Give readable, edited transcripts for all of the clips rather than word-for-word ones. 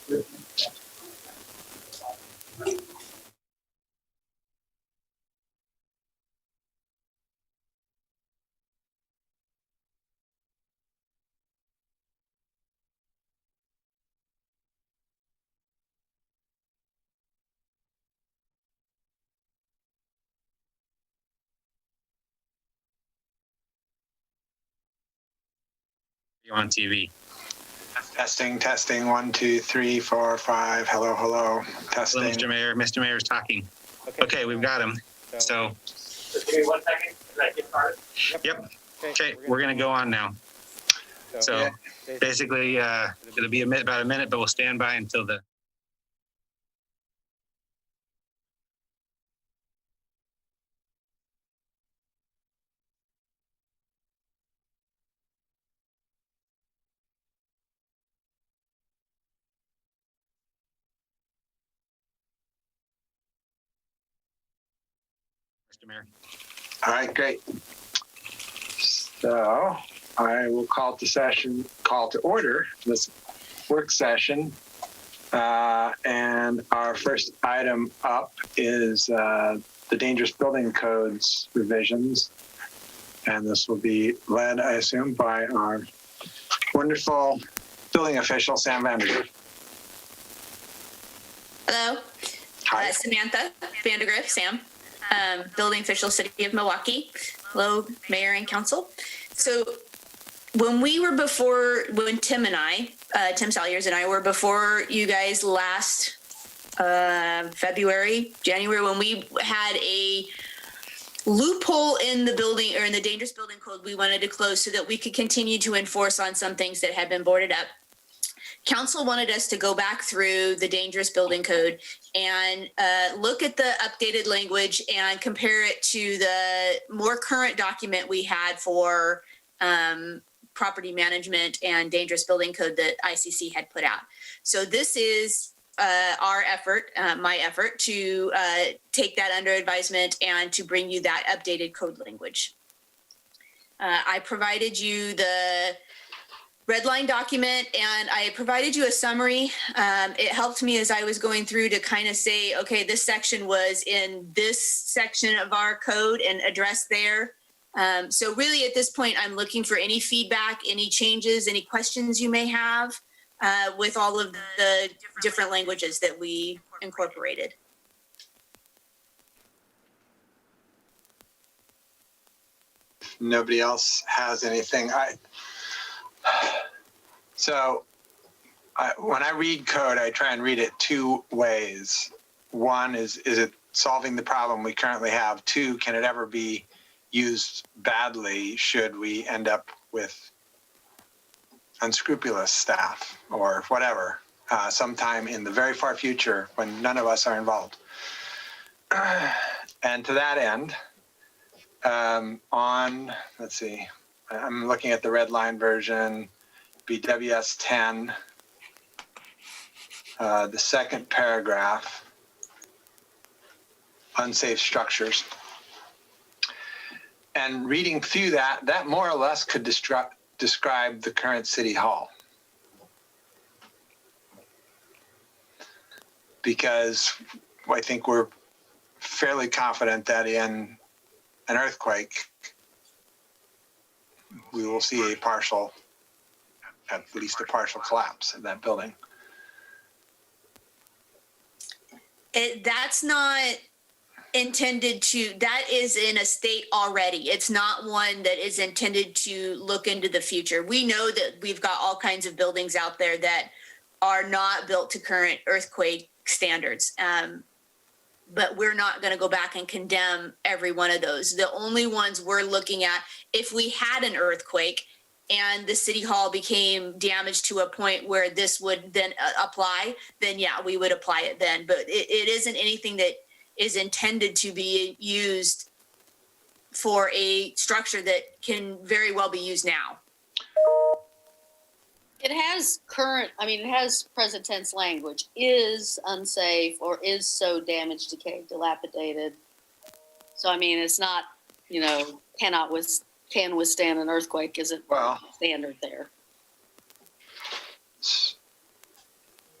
You're on TV. Testing, testing, 1, 2, 3, 4, 5. Hello, hello. Testing. Hello, Mr. Mayor. Mr. Mayor's talking. Okay, we've got him. So. Just give me 1 second. Can I get started? Yep. Okay, we're going to go on now. So basically, it'll be about a minute, but we'll stand by until the. Mr. Mayor. All right, great. So I will call to order this work session. And our first item up is the dangerous building codes revisions. And this will be led, I assume, by our wonderful building official, Sam Vandergriff. Hello. Hi. Samantha Vandergriff, Sam, building official, City of Milwaukee. Hello, Mayor and Council. So when Tim Salyers and I were before you guys last January, when we had a loophole in the building or in the dangerous building code we wanted to close so that we could continue to enforce on some things that had been boarded up. Council wanted us to go back through the dangerous building code and look at the updated language and compare it to the more current document we had for property management and dangerous building code that ICC had put out. So this is our effort, my effort to take that under advisement and to bring you that updated code language. I provided you the red line document and I provided you a summary. It helped me as I was going through to kind of say, okay, this section was in this section of our code and addressed there. So really at this point, I'm looking for any feedback, any changes, any questions you may have with all of the different languages that we incorporated. Nobody else has anything. When I read code, I try and read it two ways. One is it solving the problem we currently have? Two, can it ever be used badly should we end up with unscrupulous staff or whatever sometime in the very far future when none of us are involved? And to that end, let's see, I'm looking at the red line version, BWS 10, the second paragraph, unsafe structures. And reading through that more or less could describe the current city hall. Because I think we're fairly confident that in an earthquake, we will see at least a partial collapse of that building. That's not intended to, that is in a state already. It's not one that is intended to look into the future. We know that we've got all kinds of buildings out there that are not built to current earthquake standards. But we're not going to go back and condemn every one of those. The only ones we're looking at, if we had an earthquake and the city hall became damaged to a point where this would then apply, then yeah, we would apply it then. But it isn't anything that is intended to be used for a structure that can very well be used now. It has it has present tense language, is unsafe or is so damaged, decayed, dilapidated. So, I mean, it's not, can withstand an earthquake isn't standard there.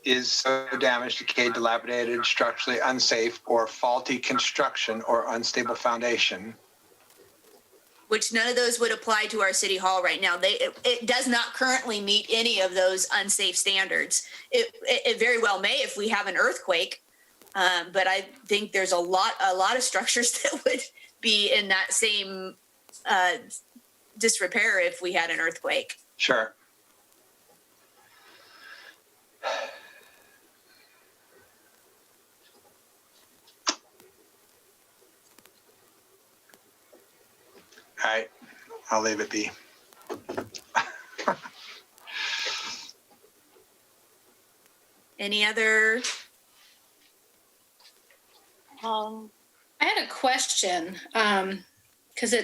is so damaged, decayed, dilapidated, structurally unsafe, or faulty construction or unstable foundation. Which none of those would apply to our city hall right now. It does not currently meet any of those unsafe standards. It very well may if we have an earthquake, but I think there's a lot of structures that would be in that same disrepair if we had an earthquake. Sure. All right, I'll leave it be. Any other? Um, I had a question, because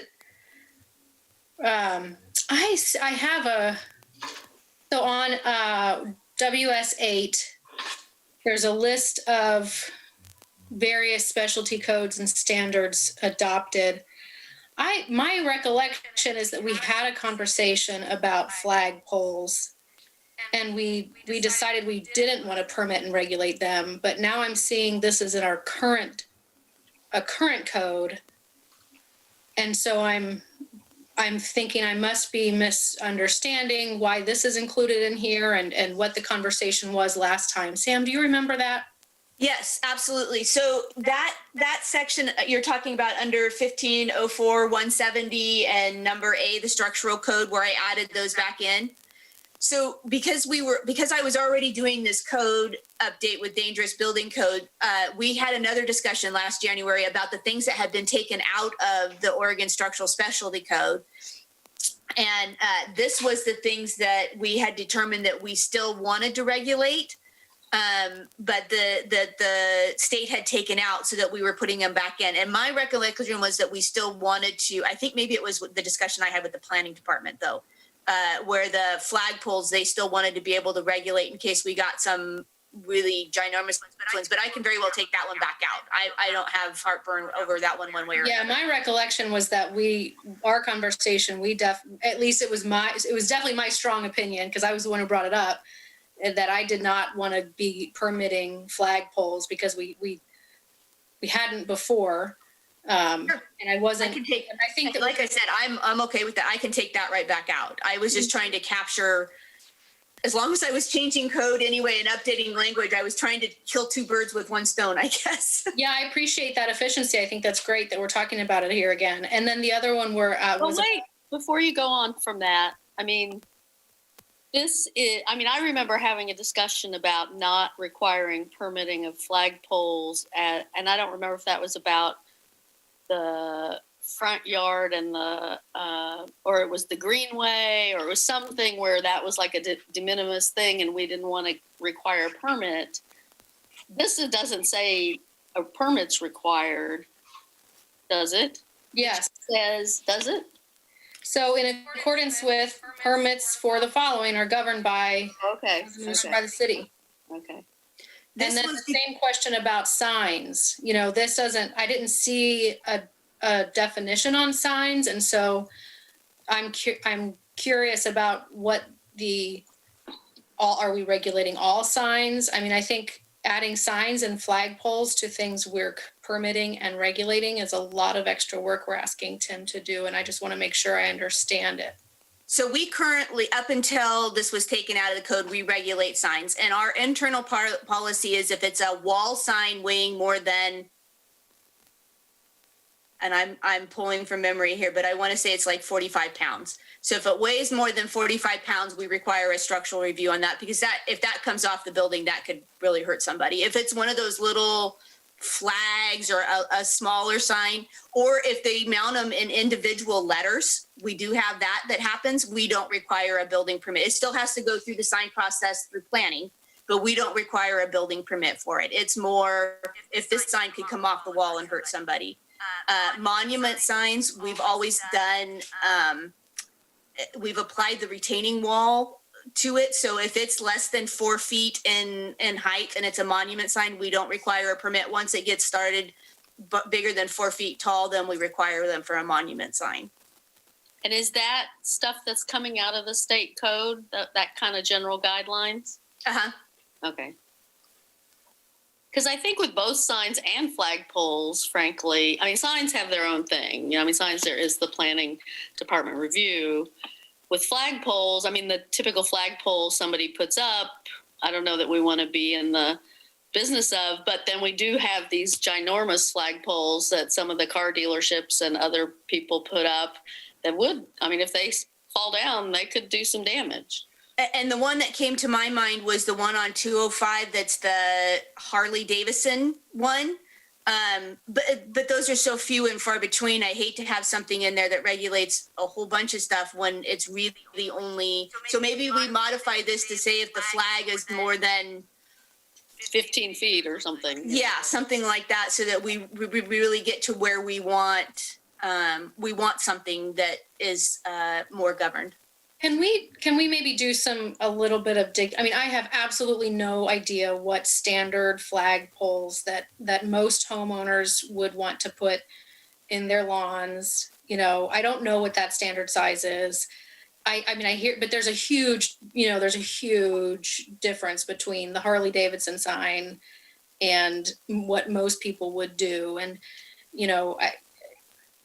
I have so on WS8, there's a list of various specialty codes and standards adopted. My recollection is that we had a conversation about flag poles, and we decided we didn't want to permit and regulate them, but now I'm seeing this is in our current code. And so I'm thinking I must be misunderstanding why this is included in here and what the conversation was last time. Sam, do you remember that? Yes, absolutely. So that section you're talking about under 1504-170 and number A, the structural code, where I added those back in. So because I was already doing this code update with dangerous building code, we had another discussion last January about the things that had been taken out of the Oregon Structural Specialty Code. And this was the things that we had determined that we still wanted to regulate, but the state had taken out so that we were putting them back in. And my recollection was that we still wanted to, I think maybe it was the discussion I had with the planning department though, where the flagpoles, they still wanted to be able to regulate in case we got some really ginormous ones, but I can very well take that one back out. I don't have heartburn over that one way or Yeah, another. my recollection was that our conversation, at least it was definitely my strong opinion, because I was the one who brought it up, that I did not want to be permitting flagpoles because we hadn't before. Sure. And I wasn't, I can take, I think that, like I said, I'm okay with that. I can take that right back out. I was just trying to capture, as long as I was changing code anyway and updating language, I was trying to kill two birds with one stone, I guess. yeah, I appreciate that efficiency. I think that's great that we're talking about it here again. And then the other one where Well, wait, before you go on from that, I mean, I remember having a discussion about not requiring permitting of flagpoles and I don't remember if that was about the front yard and or it was the greenway, or it was something where that was like a de minimis thing and we didn't want to require a permit. This doesn't say a permit's required, does it? yes. Does it? So in accordance with permits for the following are governed by, Okay. by the city. Okay. And then the same question about signs. You know, I didn't see a definition on signs. And so I'm curious about are we regulating all signs? I mean, I think adding signs and flagpoles to things we're permitting and regulating is a lot of extra work we're asking Tim to do. And I just want to make sure I understand it. So we currently, up until this was taken out of the code, we regulate signs. And our internal policy is if it's a wall sign weighing more than, and I'm pulling from memory here, but I want to say it's like 45 pounds. So if it weighs more than 45 pounds, we require a structural review on that, because if that comes off the building, that could really hurt somebody. If it's one of those little flags or a smaller sign, or if they mount them in individual letters, we do have that happens. We don't require a building permit. It still has to go through the sign process through planning, but we don't require a building permit for it. It's more if this sign could come off the wall and hurt somebody. Monument signs, we've always done, we've applied the retaining wall to it. So if it's less than 4 feet in height and it's a monument sign, we don't require a permit. Once it gets started, but bigger than 4 feet tall, then we require them for a monument sign. And is that stuff that's coming out of the state code, that kind of general guidelines? Uh-huh. Okay. Because I think with both signs and flagpoles, frankly, I mean, signs have their own thing. I mean, signs, there is the planning department review. With flagpoles, I mean, the typical flagpole somebody puts up, I don't know that we want to be in the business of, but then we do have these ginormous flagpoles that some of the car dealerships and other people put up that would, I mean, if they fall down, they could do some damage. And the one that came to my mind was the one on 205. That's the Harley Davidson one. But those are so few and far between. I hate to have something in there that regulates a whole bunch of stuff when it's really the only. So maybe we modify this to say if the flag is more than 15 feet or something. Yeah, something like that, so that we really get to where we want. We want something that is more governed. Can we maybe do a little bit of dig? I mean, I have absolutely no idea what standard flag poles that most homeowners would want to put in their lawns. You know, I don't know what that standard size is. I mean, I hear, but there's a huge difference between the Harley Davidson sign and what most people would do. And, you know,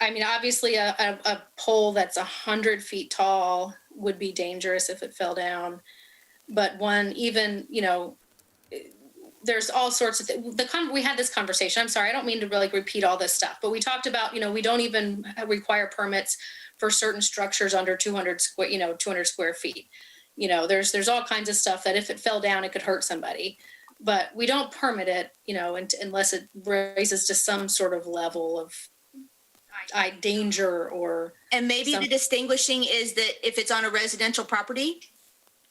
I mean, obviously a pole that's 100 feet tall would be dangerous if it fell down. But one, even, you know, there's all sorts of we had this conversation. I'm sorry, I don't mean to really repeat all this stuff, but we talked about, you know, we don't even require permits for certain structures under 200 square feet. You know, there's all kinds of stuff that if it fell down, it could hurt somebody. But we don't permit it, you know, unless it raises to some sort of level of danger or. And maybe the distinguishing is that if it's on a residential property,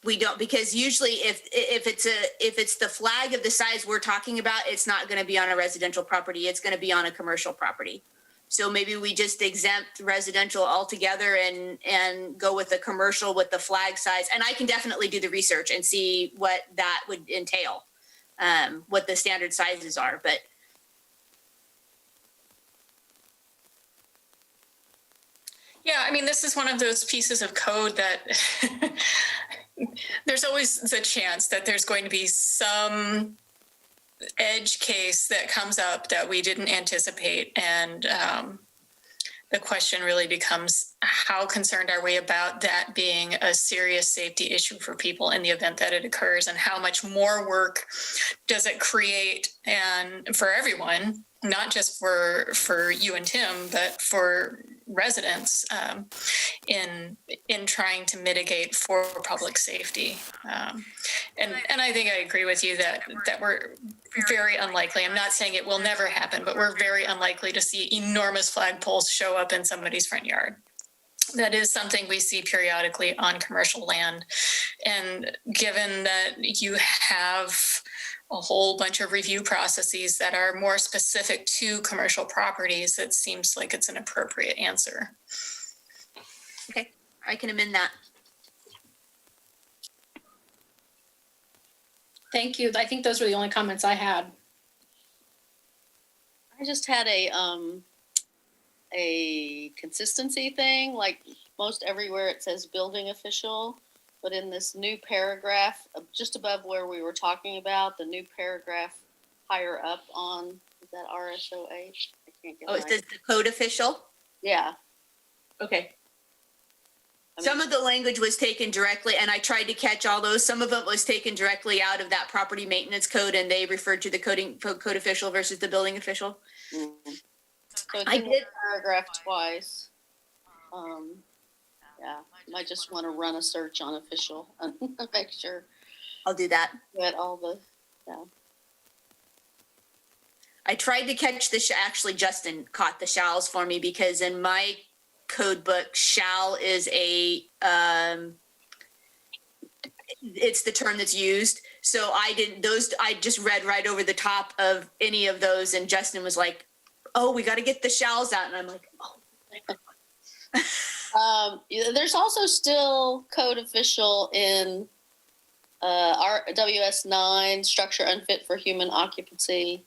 we don't, because usually if it's the flag of the size we're talking about, it's not going to be on a residential property. It's going to be on a commercial property. So maybe we just exempt residential altogether and go with the commercial with the flag size. And I can definitely do the research and see what that would entail, what the standard sizes are. But yeah, I mean, this is one of those pieces of code that there's always the chance that there's going to be some edge case that comes up that we didn't anticipate. And the question really becomes, how concerned are we about that being a serious safety issue for people in the event that it occurs? And how much more work does it create, and for everyone, not just for you and Tim, but for residents in trying to mitigate for public safety. And I think I agree with you that we're very unlikely. I'm not saying it will never happen, but we're very unlikely to see enormous flagpoles show up in somebody's front yard. That is something we see periodically on commercial land. And given that you have a whole bunch of review processes that are more specific to commercial properties, it seems like it's an appropriate answer. okay, I can amend that. Thank you. I think those were the only comments I had. I just had a consistency thing, like most everywhere it says building official, but in this new paragraph, just above where we were talking about, the new paragraph higher up on, is that RSOH? I can't get it. Oh, it says the code official? Yeah. Okay. I mean, Some of the language was taken directly, and I tried to catch all those. Some of it was taken directly out of that property maintenance code, and they referred to the code official versus the building official. mhm. So it's I in the did. paragraph twice. Yeah, might just want to run a search on official and make sure I'll do that. that all the, I tried to catch actually Justin caught the shalls for me, because in my code book, shall is it's the term that's used. So I just read right over the top of any of those, and Justin was like, oh, we got to get the shalls out. And I'm like, oh. there's also still code official in WS 9, structure unfit for human occupancy.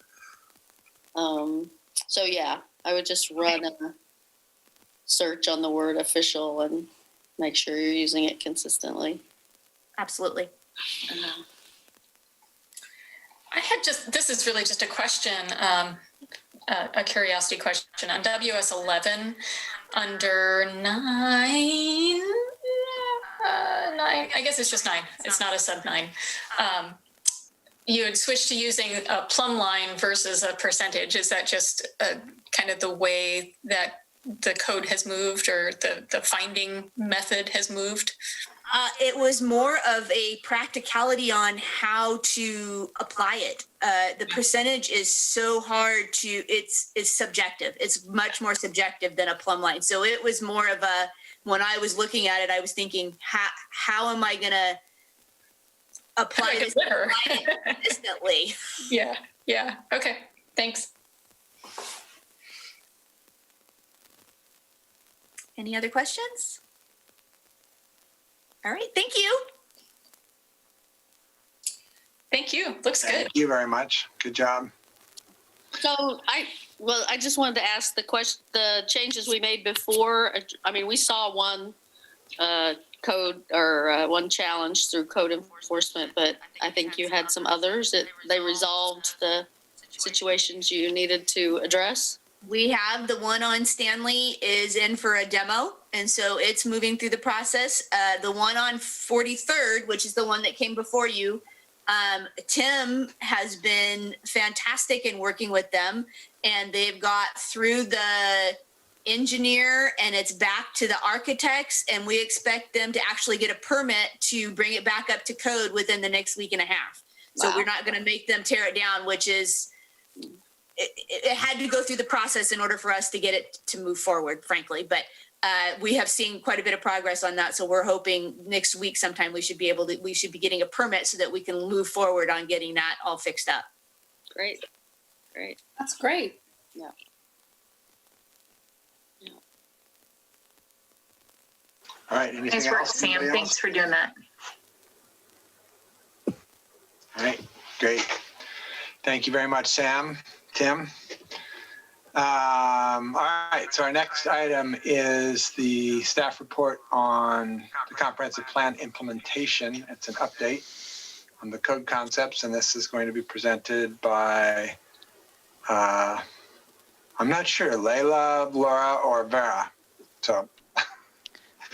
So yeah, I would just run a search on the word official and make sure you're using it consistently. Absolutely. I had this is really just a question, a curiosity question on WS11 under 9, I guess it's just 9. It's not a sub 9. You had switched to using a plumb line versus a percentage. Is that just kind of the way that the code has moved, or the finding method has moved? It was more of a practicality on how to apply it. The percentage is so hard to, it's subjective. It's much more subjective than a plumb line. So it was more of a, when I was looking at it, I was thinking, how am I going to apply this consistently? Yeah. Okay. Thanks. Any other questions? All right. Thank you. Thank you. Looks good. Thank you very much. Good job. So I just wanted to ask the changes we made before. I mean, we saw one code or one challenge through code enforcement, but I think you had some others that they resolved the situations you needed to address. We have the one on Stanley is in for a demo, and so it's moving through the process. The one on 43rd, which is the one that came before you, Tim has been fantastic in working with them, and they've got through the engineer and it's back to the architects, and we expect them to actually get a permit to bring it back up to code within the next week and a half. So we're not going to make them tear it down, which is... It had to go through the process in order for us to get it to move forward, frankly. But we have seen quite a bit of progress on that. So we're hoping next week sometime we should be getting a permit so that we can move forward on getting that all fixed up. Great. That's great. Yeah. All right. Anything Thanks for else? Sam. Anybody Thanks else? for doing that. All right. Great. Thank you very much, Sam. Tim. All right. So our next item is the staff report on the comprehensive plan implementation. It's an update on the code concepts, and this is going to be presented by, I'm not sure, Layla, Laura, or Vera. So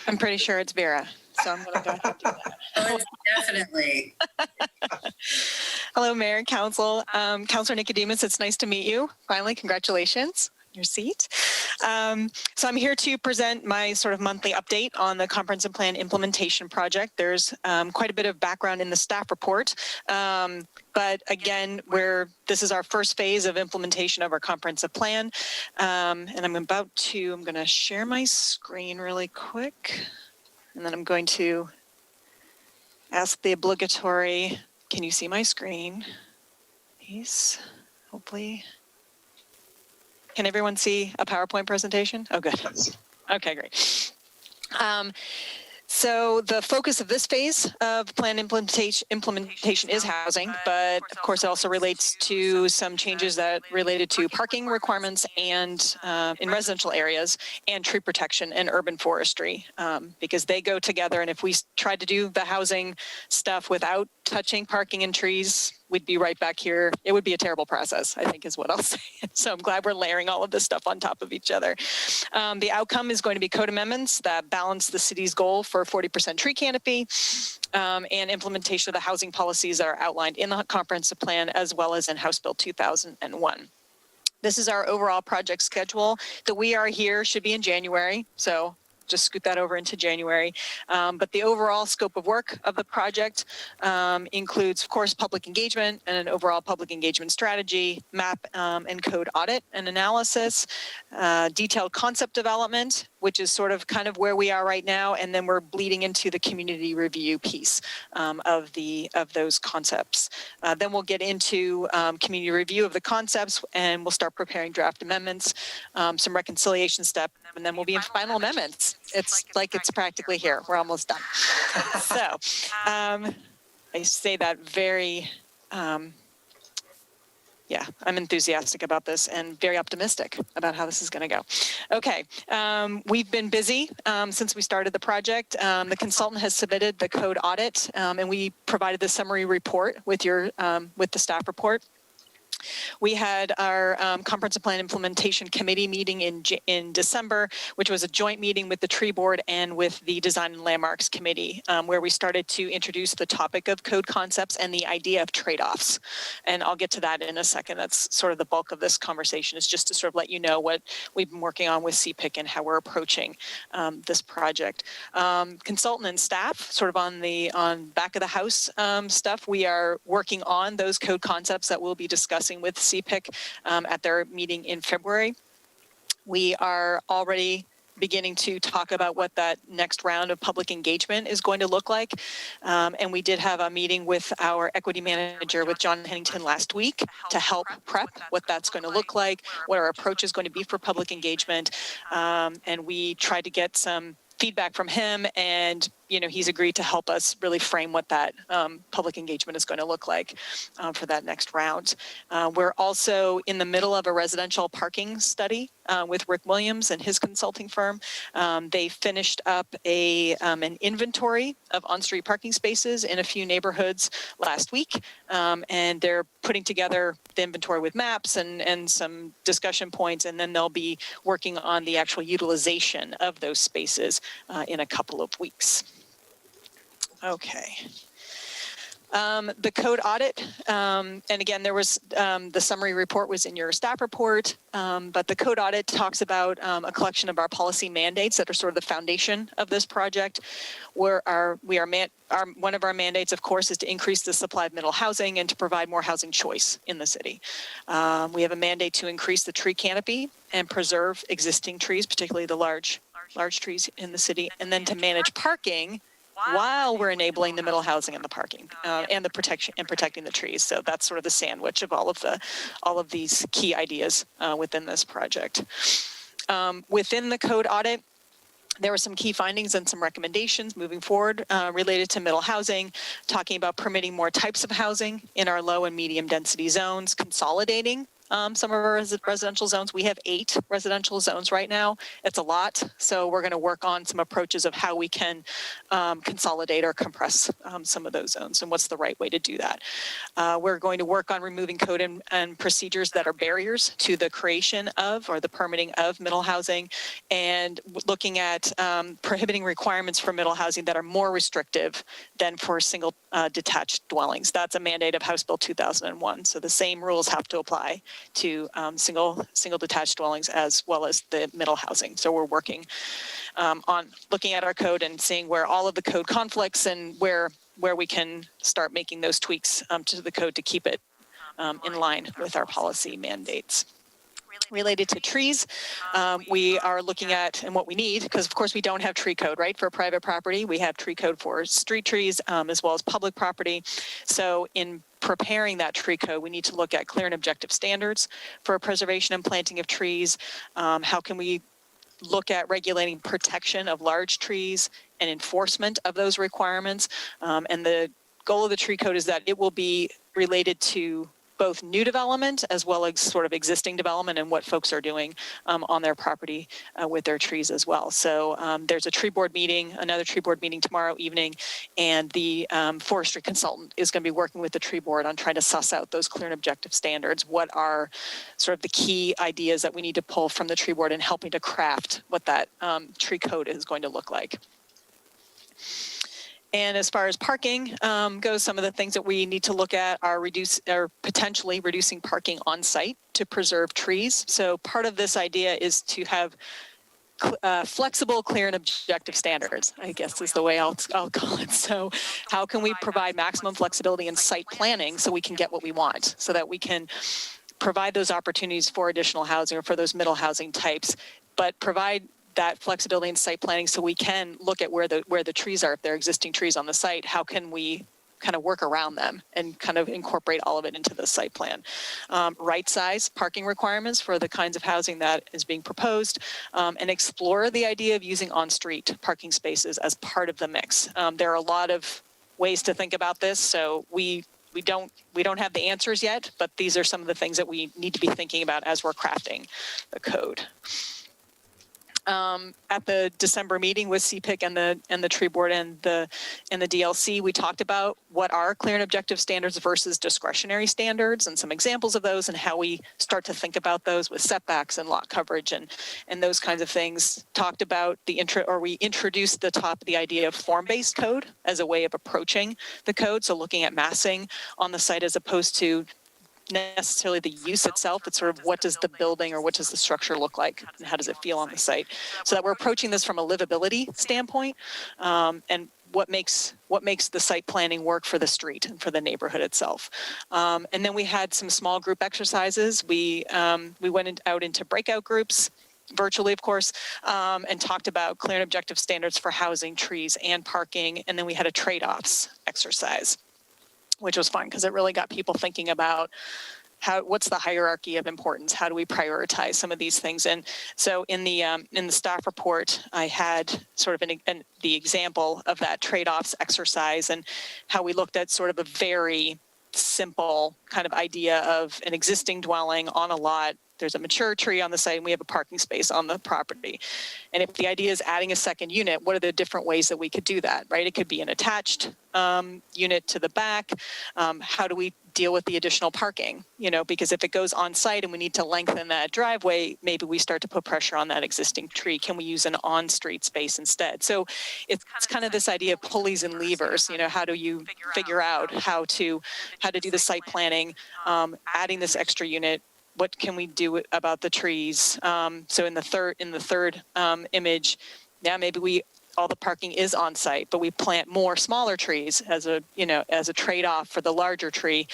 I'm pretty sure it's Vera, so I'm going to go ahead and do that. Oh, definitely. Hello, Mayor and Council. Councilor Nicodemus, it's nice to meet you. Finally, congratulations on your seat. So I'm here to present my sort of monthly update on the comprehensive plan implementation project. There's quite a bit of background in the staff report. But again, this is our first phase of implementation of our comprehensive plan. And I'm going to share my screen really quick. And then I'm going to ask the obligatory, can you see my screen? Please, hopefully. Can everyone see a PowerPoint presentation? Oh, good. Okay, great. So the focus of this phase of plan implementation is housing, but of course it also relates to some changes that related to parking requirements and in residential areas, and tree protection and urban forestry, because they go together. And if we tried to do the housing stuff without touching parking and trees, we'd be right back here. It would be a terrible process, I think is what I'll say. So I'm glad we're layering all of this stuff on top of each other. The outcome is going to be code amendments that balance the city's goal for 40% tree canopy and implementation of the housing policies that are outlined in the comprehensive plan, as well as in House Bill 2001. This is our overall project schedule. The We Are Here should be in January, so just scoot that over into January. But the overall scope of work of the project includes, of course, public engagement and an overall public engagement strategy, map and code audit and analysis, detailed concept development, which is sort of kind of where we are right now, and then we're bleeding into the community review piece of those concepts. Then we'll get into community review of the concepts, and we'll start preparing draft amendments, some reconciliation step, and then we'll be in final amendments. It's like it's practically here. We're almost done. So I say that very, yeah, I'm enthusiastic about this and very optimistic about how this is going to go. Okay, we've been busy since we started the project. The consultant has submitted the code audit, and we provided the summary report with the staff report. We had our Comprehensive Plan Implementation Committee meeting in December, which was a joint meeting with the Tree Board and with the Design and Landmarks Committee, where we started to introduce the topic of code concepts and the idea of trade-offs. And I'll get to that in a second. That's sort of the bulk of this conversation, is just to sort of let you know what we've been working on with CPIC and how we're approaching this project. Consultant and staff, sort of on back of the house stuff, we are working on those code concepts that we'll be discussing with CPIC at their meeting in February. We are already beginning to talk about what that next round of public engagement is going to look like. And we did have a meeting with our equity manager, with John Hennington, last week to help prep what that's going to look like, what our approach is going to be for public engagement. And we tried to get some feedback from him, and he's agreed to help us really frame what that public engagement is going to look like for that next round. We're also in the middle of a residential parking study with Rick Williams and his consulting firm. They finished up an inventory of on-street parking spaces in a few neighborhoods last week, and they're putting together the inventory with maps and some discussion points, and then they'll be working on the actual utilization of those spaces in a couple of weeks. Okay. The code audit, and again, there was the summary report was in your staff report, but the code audit talks about a collection of our policy mandates that are sort of the foundation of this project. One of our mandates, of course, is to increase the supply of middle housing and to provide more housing choice in the city. We have a mandate to increase the tree canopy and preserve existing trees, particularly the large trees in the city, and then to manage parking while we're enabling the middle housing and the parking and the protecting the trees. So that's sort of the sandwich of all of these key ideas within this project. Within the code audit, there were some key findings and some recommendations moving forward related to middle housing, talking about permitting more types of housing in our low and medium density zones, consolidating some of our residential zones. We have 8 residential zones right now. It's a lot. So we're going to work on some approaches of how we can consolidate or compress some of those zones and what's the right way to do that. We're going to work on removing code and procedures that are barriers to the creation of or the permitting of middle housing, and looking at prohibiting requirements for middle housing that are more restrictive than for single detached dwellings. That's a mandate of House Bill 2001. So the same rules have to apply to single detached dwellings as well as the middle housing. So we're working on looking at our code and seeing where all of the code conflicts and where we can start making those tweaks to the code to keep it in line with our policy mandates. Related to trees, we are looking at, and what we need, because of course we don't have tree code, right, for private property. We have tree code for street trees as well as public property. So in preparing that tree code, we need to look at clear and objective standards for preservation and planting of trees. How can we look at regulating protection of large trees and enforcement of those requirements? And the goal of the tree code is that it will be related to both new development as well as sort of existing development and what folks are doing on their property with their trees as well. So there's a tree board meeting, another tree board meeting tomorrow evening, and the forestry consultant is going to be working with the tree board on trying to suss out those clear and objective standards. What are sort of the key ideas that we need to pull from the tree board and helping to craft what that tree code is going to look like. And as far as parking goes, some of the things that we need to look at are potentially reducing parking on site to preserve trees. So part of this idea is to have flexible, clear, and objective standards, I guess is the way I'll call it. So how can we provide maximum flexibility in site planning so we can get what we want, so that we can provide those opportunities for additional housing or for those middle housing types, but provide that flexibility in site planning so we can look at where the trees are. If there are existing trees on the site, how can we kind of work around them and kind of incorporate all of it into the site plan? Right size parking requirements for the kinds of housing that is being proposed, and explore the idea of using on-street parking spaces as part of the mix. There are a lot of ways to think about this, so we don't have the answers yet, but these are some of the things that we need to be thinking about as we're crafting the code. At the December meeting with CPIC and the tree board and the DLC, we talked about what are clear and objective standards versus discretionary standards and some examples of those and how we start to think about those with setbacks and lot coverage and those kinds of things. Talked about we introduced the idea of form-based code as a way of approaching the code. So looking at massing on the site as opposed to necessarily the use itself. It's sort of what does the building or what does the structure look like and how does it feel on the site, so that we're approaching this from a livability standpoint, and what makes the site planning work for the street and for the neighborhood itself. And then we had some small group exercises. We went out into breakout groups, virtually, of course, and talked about clear and objective standards for housing, trees, and parking. And then we had a trade-offs exercise, which was fun because it really got people thinking about what's the hierarchy of importance? How do we prioritize some of these things? And so in the staff report, I had sort of the example of that trade-offs exercise and how we looked at sort of a very simple kind of idea of an existing dwelling on a lot. There's a mature tree on the site and we have a parking space on the property. And if the idea is adding a second unit, what are the different ways that we could do that, right? It could be an attached unit to the back. How do we deal with the additional parking? Because if it goes on site and we need to lengthen that driveway, maybe we start to put pressure on that existing tree. Can we use an on-street space instead? So it's kind of this idea of pulleys and levers. How do you figure out how to do the site planning, adding this extra unit? What can we do about the trees? So in the third image, maybe all the parking is on site, but we plant more smaller trees as a trade-off for the larger tree,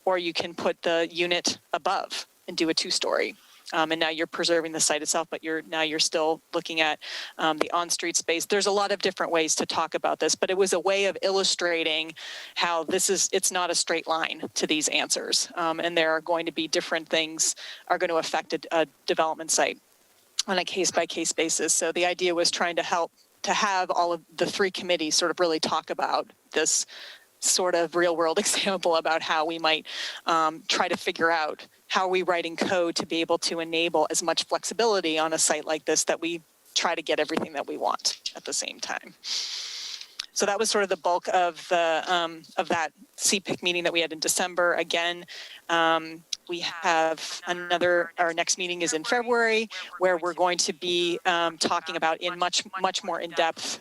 or you can put the unit above and do a 2-story. And now you're preserving the site itself, but you're still looking at the on-street space. There's a lot of different ways to talk about this, but it was a way of illustrating how it's not a straight line to these answers. And there are going to be different things are going to affect a development site on a case-by-case basis. So the idea was trying to have all of the 3 committees sort of really talk about this sort of real-world example about how we might try to figure out how are we writing code to be able to enable as much flexibility on a site like this that we try to get everything that we want at the same time. So that was sort of the bulk of that CPIC meeting that we had in December. Again, we have our next meeting is in February, where we're going to be talking about in much more in depth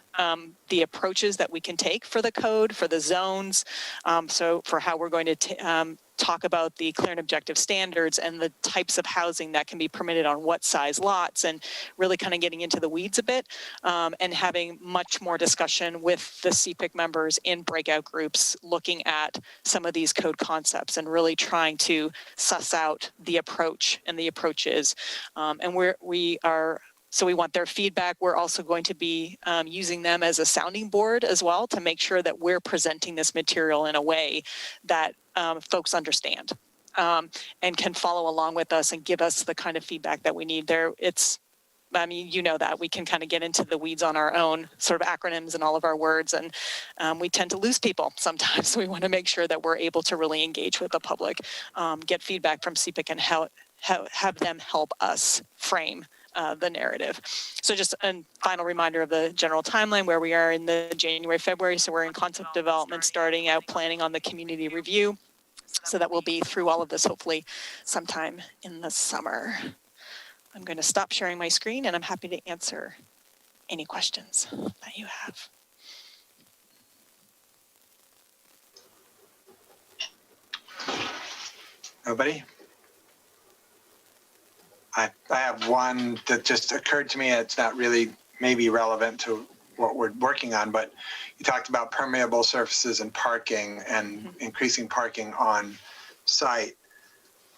the approaches that we can take for the code, for the zones. So for how we're going to talk about the clear and objective standards and the types of housing that can be permitted on what size lots, and really kind of getting into the weeds a bit, and having much more discussion with the CPIC members in breakout groups, looking at some of these code concepts and really trying to suss out the approach and the approaches. So we want their feedback. We're also going to be using them as a sounding board as well to make sure that we're presenting this material in a way that folks understand and can follow along with us and give us the kind of feedback that we need. That we can kind of get into the weeds on our own sort of acronyms and all of our words, and we tend to lose people sometimes. So we want to make sure that we're able to really engage with the public, get feedback from CPIC, and have them help us frame the narrative. So just a final reminder of the general timeline where we are in the January, February. So we're in concept development, starting out planning on the community review. So that we'll be through all of this hopefully sometime in the summer. I'm going to stop sharing my screen and I'm happy to answer any questions that you have. Nobody? I have one that just occurred to me. It's not really maybe relevant to what we're working on, but you talked about permeable surfaces and parking and increasing parking on site.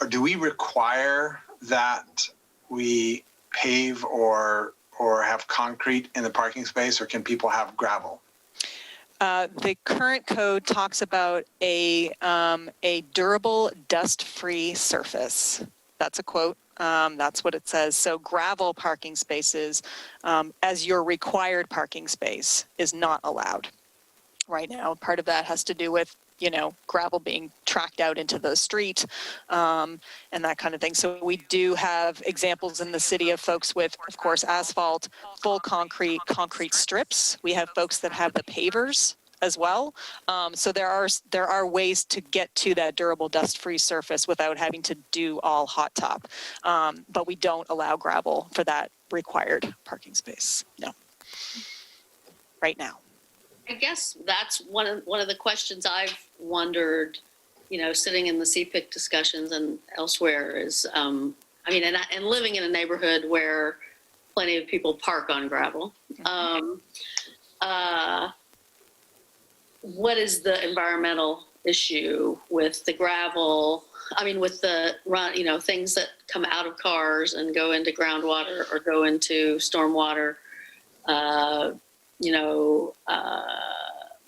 Or do we require that we pave or have concrete in the parking space, or can people have gravel? The current code talks about a durable, dust-free surface. That's a quote. That's what it says. So gravel parking spaces as your required parking space is not allowed right now. Part of that has to do with gravel being tracked out into the street, and that kind of thing. So we do have examples in the city of folks with, of course, asphalt, full concrete strips. We have folks that have the pavers as well. So there are ways to get to that durable dust-free surface without having to do all hot top. But we don't allow gravel for that required parking space. No. Right now. I guess that's one of the questions I've wondered, sitting in the CPIC discussions and elsewhere is, and living in a neighborhood where plenty of people park on gravel. What is the environmental issue with the gravel? With the run, things that come out of cars and go into groundwater or go into stormwater.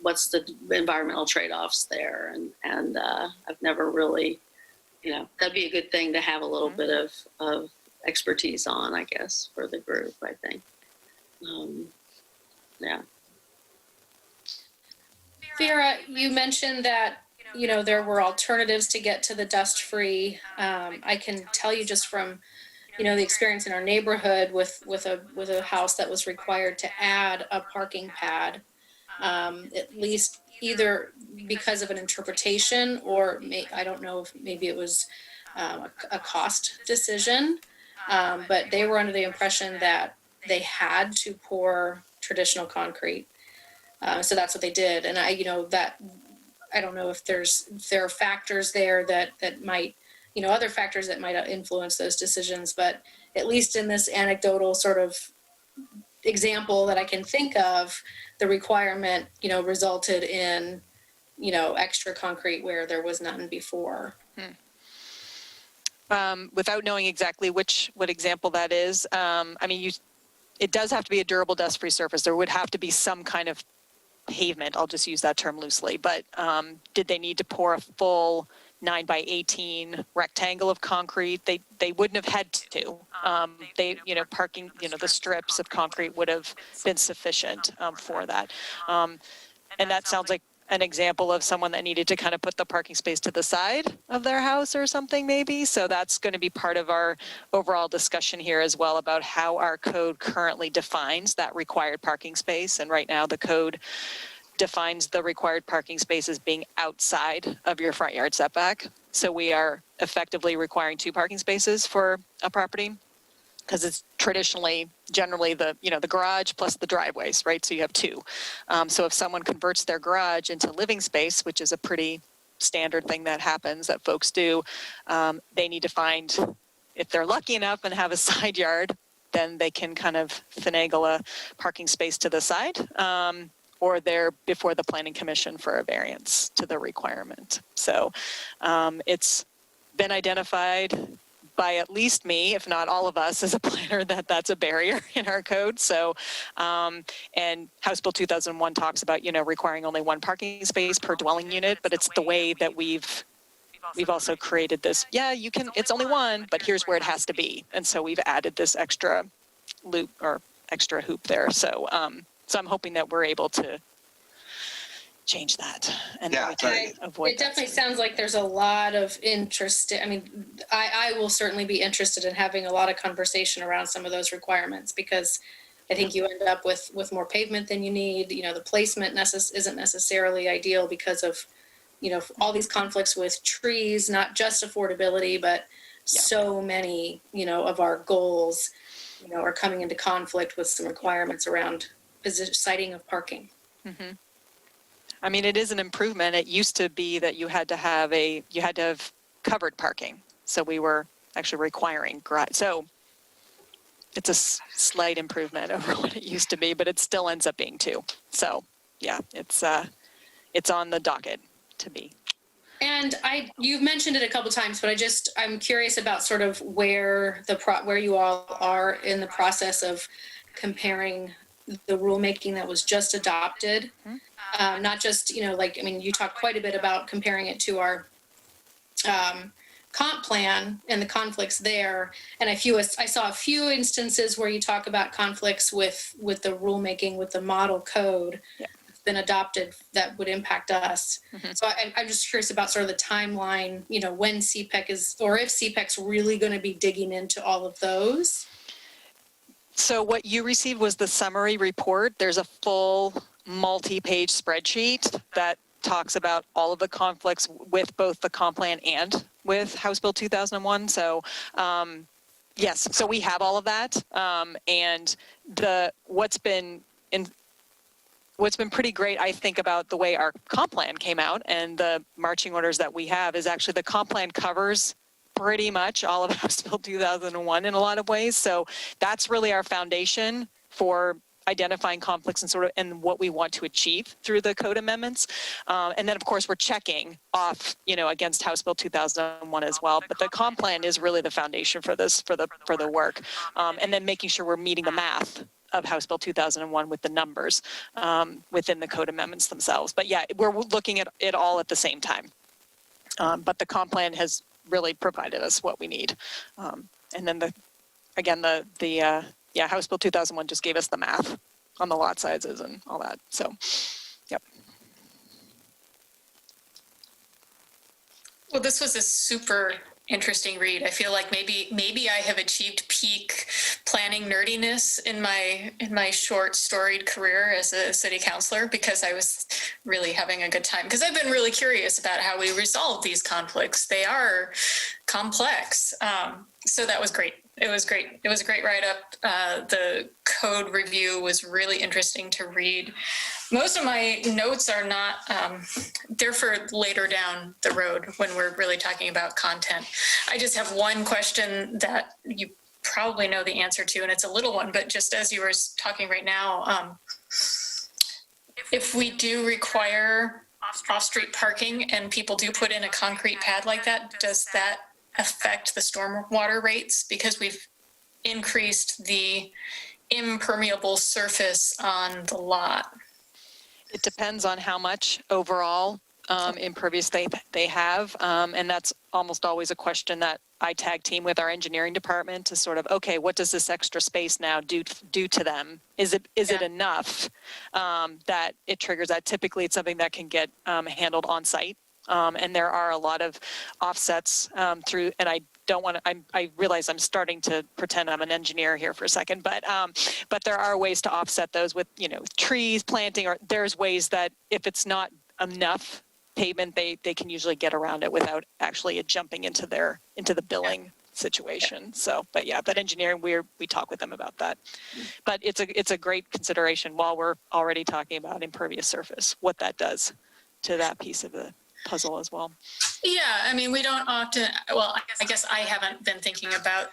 What's the environmental trade-offs there? And I've never really, that'd be a good thing to have a little bit of expertise on, I guess, for the group, I think. Yeah. Vera, you mentioned that, there were alternatives to get to the dust-free. I can tell you just from, the experience in our neighborhood with a house that was required to add a parking pad, at least either because of an interpretation or I don't know if maybe it was a cost decision, but they were under the impression that they had to pour traditional concrete. So that's what they did. And I don't know if there are factors there that might, other factors that might influence those decisions, but at least in this anecdotal sort of example that I can think of, the requirement, resulted in, extra concrete where there was none before. Without knowing exactly what example that is, it does have to be a durable dust-free surface. There would have to be some kind of pavement. I'll just use that term loosely. But did they need to pour a full 9x18 rectangle of concrete? They wouldn't have had to. Parking, the strips of concrete would have been sufficient for that. And that sounds like an example of someone that needed to kind of put the parking space to the side of their house or something maybe. So that's going to be part of our overall discussion here as well about how our code currently defines that required parking space. And right now the code defines the required parking space as being outside of your front yard setback. So we are effectively requiring 2 parking spaces for a property because it's generally the garage plus the driveways, right? So you have 2. So if someone converts their garage into living space, which is a pretty standard thing that happens that folks do, they need to find, if they're lucky enough and have a side yard, then they can kind of finagle a parking space to the side. Or they're before the Planning Commission for a variance to the requirement. So it's been identified by at least me, if not all of us as a planner, that's a barrier in our code. So, and House Bill 2001 talks about, requiring only 1 parking space per dwelling unit, but it's the way that we've also created this, it's only 1, but here's where it has to be. And so we've added this extra loop or extra hoop there. So, so I'm hoping that we're able to change that and avoid. It definitely sounds like there's a lot of interest. I will certainly be interested in having a lot of conversation around some of those requirements because I think you end up with more pavement than you need. The placement isn't necessarily ideal because of, all these conflicts with trees, not just affordability, but so many, of our goals, are coming into conflict with some requirements around siting of parking. Mm-hmm. It is an improvement. It used to be that you had to have covered parking. So we were actually requiring garage. So it's a slight improvement over what it used to be, but it still ends up being 2. So yeah, it's on the docket to be. And you've mentioned it a couple times, but I'm curious about sort of where you all are in the process of comparing the rulemaking that was just adopted. Not just, you talked quite a bit about comparing it to our comp plan and the conflicts there. And I saw a few instances where you talk about conflicts with the rulemaking, with the model code. Yeah. been adopted that would impact us. So I'm just curious about sort of the timeline, you know, when CPEC is, or if CPEC's really going to be digging into all of those. So what you received was the summary report. There's a full multi-page spreadsheet that talks about all of the conflicts with both the comp plan and with House Bill 2001. So yes, so we have all of that. And what's been pretty great, I think, about the way our comp plan came out and the marching orders that we have is actually the comp plan covers pretty much all of House Bill 2001 in a lot of ways. So that's really our foundation for identifying conflicts and what we want to achieve through the code amendments. And then, of course, we're checking off, against House Bill 2001 as well. But the comp plan is really the foundation for this, for the work. And then making sure we're meeting the math of House Bill 2001 with the numbers within the code amendments themselves. But yeah, we're looking at it all at the same time. But the comp plan has really provided us what we need. And then House Bill 2001 just gave us the math on the lot sizes and all that. So, yep. Well, this was a super interesting read. I feel like maybe I have achieved peak planning nerdiness in my short storied career as a city councilor, because I was really having a good time, because I've been really curious about how we resolve these conflicts. They are complex. So that was great. It was great. It was a great write-up. The code review was really interesting to read. Most of my notes are not, they're for later down the road when we're really talking about content. I just have one question that you probably know the answer to, and it's a little one, but just as you were talking right now, if we do require off-street parking and people do put in a concrete pad like that, does that affect the stormwater rates? Because we've increased the impermeable surface on the lot. It depends on how much overall impervious they have. And that's almost always a question that I tag team with our engineering department to sort of, okay, what does this extra space now do to them? Is it enough that it triggers that? Typically, it's something that can get handled on site. And there are a lot of offsets through, and I don't want to, I realize I'm starting to pretend I'm an engineer here for a second, but there are ways to offset those with, trees, planting, or there's ways that if it's not enough pavement, they can usually get around it without actually jumping into the billing situation. So, but yeah, but engineering, we talk with them about that. But it's a great consideration while we're already talking about impervious surface, what that does to that piece of the puzzle as well. Yeah, I mean, we don't often, well, I guess I haven't been thinking about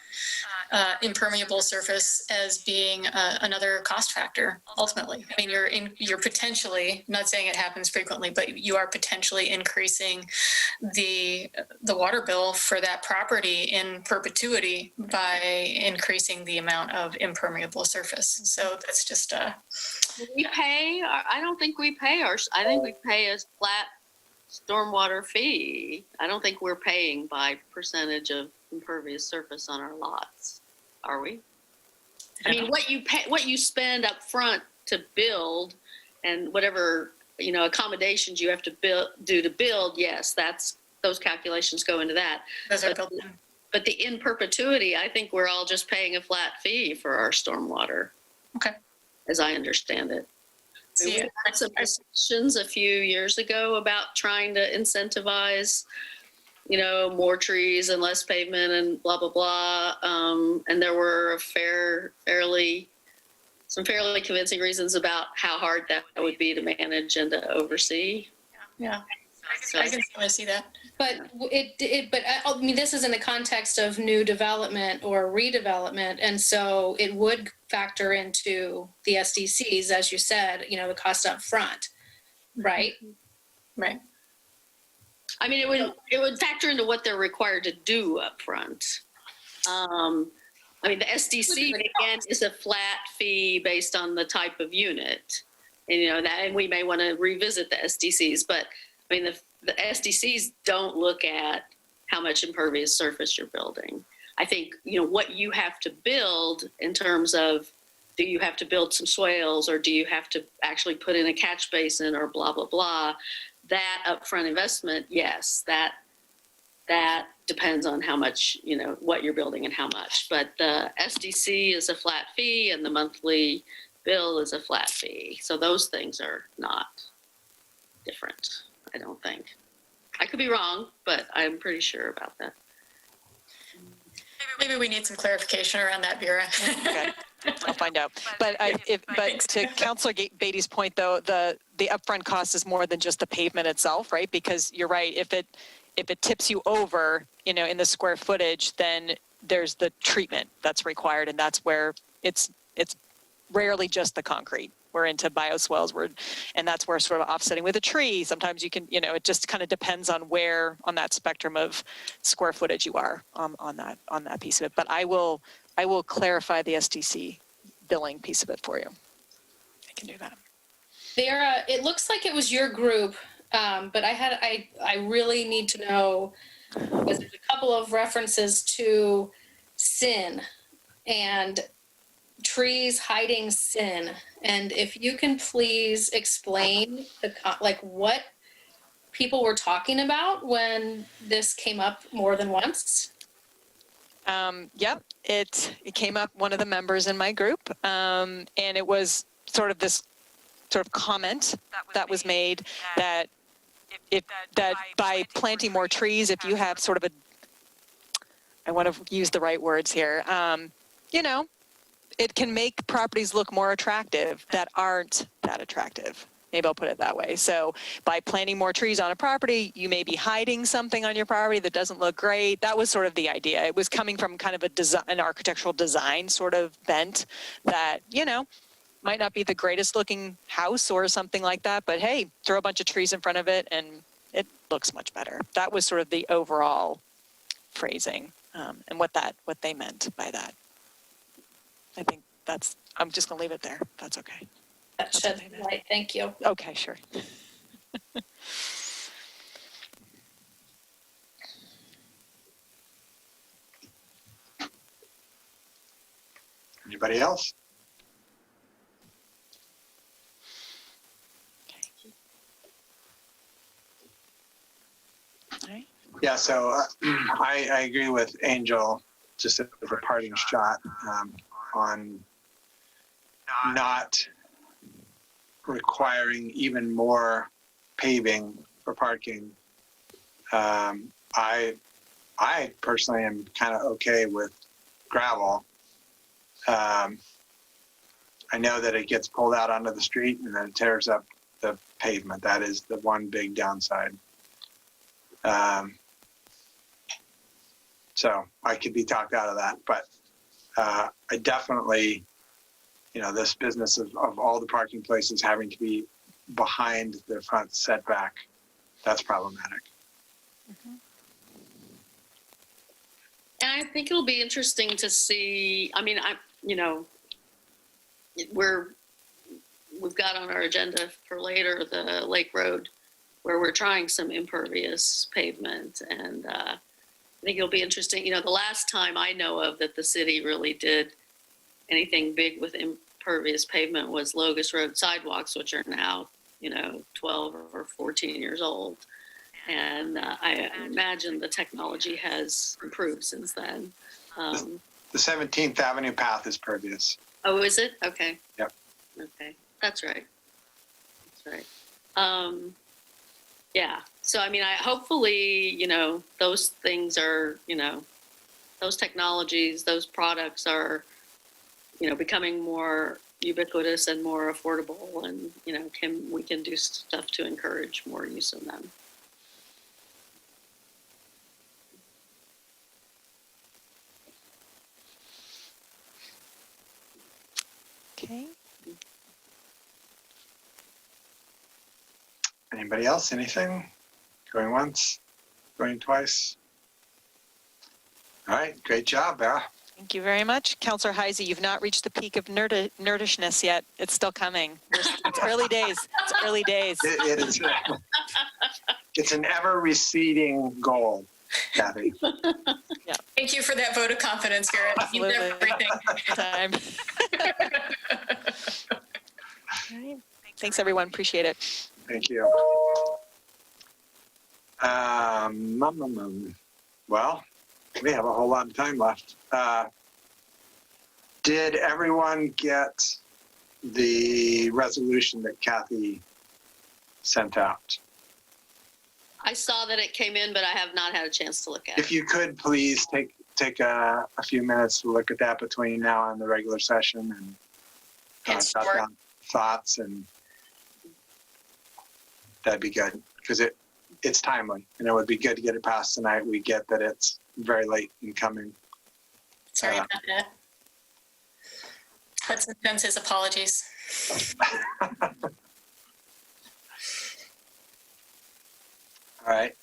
impermeable surface as being another cost factor, ultimately. I mean, you're potentially, I'm not saying it happens frequently, but you are potentially increasing the water bill for that property in perpetuity by increasing the amount of impermeable surface. So that's just we pay, I don't think we pay I think we pay a flat stormwater fee. I don't think we're paying by percentage of impervious surface on our lots, are we? I mean, what you spend up front to build and whatever, accommodations you have to do to build, yes, those calculations go into that. Those are built in. But the in perpetuity, I think we're all just paying a flat fee for our stormwater. Okay. As I understand it. We had some discussions a few years ago about trying to incentivize, more trees and less pavement and blah, blah, blah. And there were some fairly convincing reasons about how hard that would be to manage and to oversee. Yeah, So, I can certainly see that. But I mean, this is in the context of new development or redevelopment. And so it would factor into the SDCs, as you said, the cost up front, right? Right. I mean, it would factor into what they're required to do up front. I mean, the SDC, again, is a flat fee based on the type of unit. And, and we may want to revisit the SDCs, but I mean, the SDCs don't look at how much impervious surface you're building. I think, what you have to build in terms of do you have to build some swales, or do you have to actually put in a catch basin, or blah, blah, blah. That upfront investment, yes, that depends on how much, what you're building and how much. But the SDC is a flat fee and the monthly bill is a flat fee. So those things are not different, I don't think. I could be wrong, but I'm pretty sure about that. Maybe we need some clarification around that, Vera. Okay, I'll find out. But to Councilor Beatty's point, though, the upfront cost is more than just the pavement itself, right? Because you're right, if it tips you over, in the square footage, then there's the treatment that's required, and that's where it's rarely just the concrete. We're into bioswales, and that's where sort of offsetting with a tree. Sometimes you can, it just kind of depends on where on that spectrum of square footage you are on that piece of it. But I will clarify the SDC billing piece of it for you. I can do that. It looks like it was your group, but I really need to know, because there's a couple of references to sin and trees hiding sin. And if you can please explain what people were talking about when this came up more than once. Yep, it came up, one of the members in my group, and it was sort of this sort of comment that was made that by planting more trees, if you have sort of I want to use the right words here, it can make properties look more attractive that aren't that attractive. Maybe I'll put it that way. So by planting more trees on a property, you may be hiding something on your property that doesn't look great. That was sort of the idea. It was coming from kind of an architectural design sort of bent that, might not be the greatest looking house or something like that, but hey, throw a bunch of trees in front of it and it looks much better. That was sort of the overall phrasing, and what they meant by that. I think I'm just going to leave it there. That's okay. That sheds light. Thank you. Okay, sure. Anybody else? All right. Yeah, so I agree with Angel, just as a parting shot, on not requiring even more paving for parking. I personally am kind of okay with gravel. I know that it gets pulled out onto the street and then it tears up the pavement. That is the one big downside. So I could be talked out of that, but I definitely, this business of all the parking places having to be behind the front setback, that's problematic. Mm-hmm. And I think it'll be interesting to see. I mean, we've got on our agenda for later the Lake Road, where we're trying some impervious pavement, and I think it'll be interesting. The last time I know of that the city really did anything big with impervious pavement was Logos Road sidewalks, which are now 12 or 14 years old. And I imagine the technology has improved since then. The 17th Avenue path is pervious. Oh, is it? Okay. Yep. Okay. That's right. Yeah. So, I mean, hopefully, those things are, those technologies, those products are, becoming more ubiquitous and more affordable, and, we can do stuff to encourage more use of them. Okay. Anybody else? Anything? Going once? Going twice? All right. Great job, Vera. Thank you very much. Councillor Heisey, you've not reached the peak of nerdishness yet. It's still coming. It's early days. It's early days. It is. It's an ever receding goal, Kathy. Yeah. Thank you for that vote of confidence, Garrett. It means Absolutely. everything. Time. All right. Thanks, everyone. Appreciate it. Thank you. Well, we have a whole lot of time left. Did everyone get the resolution that Kathy sent out? I saw that it came in, but I have not had a chance to look at If it. you could, please take a few minutes to look at that between now and the regular session and Yes, jot sure. down thoughts, and that'd be good because it's timely and it would be good to get it passed tonight. We get that it's very late in coming. Sorry about that. Hudson sends his apologies. All right.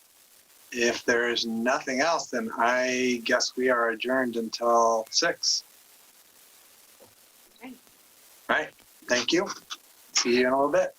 If there is nothing else, then I guess we are adjourned until 6. Okay. All right. Thank you. See you in a little bit.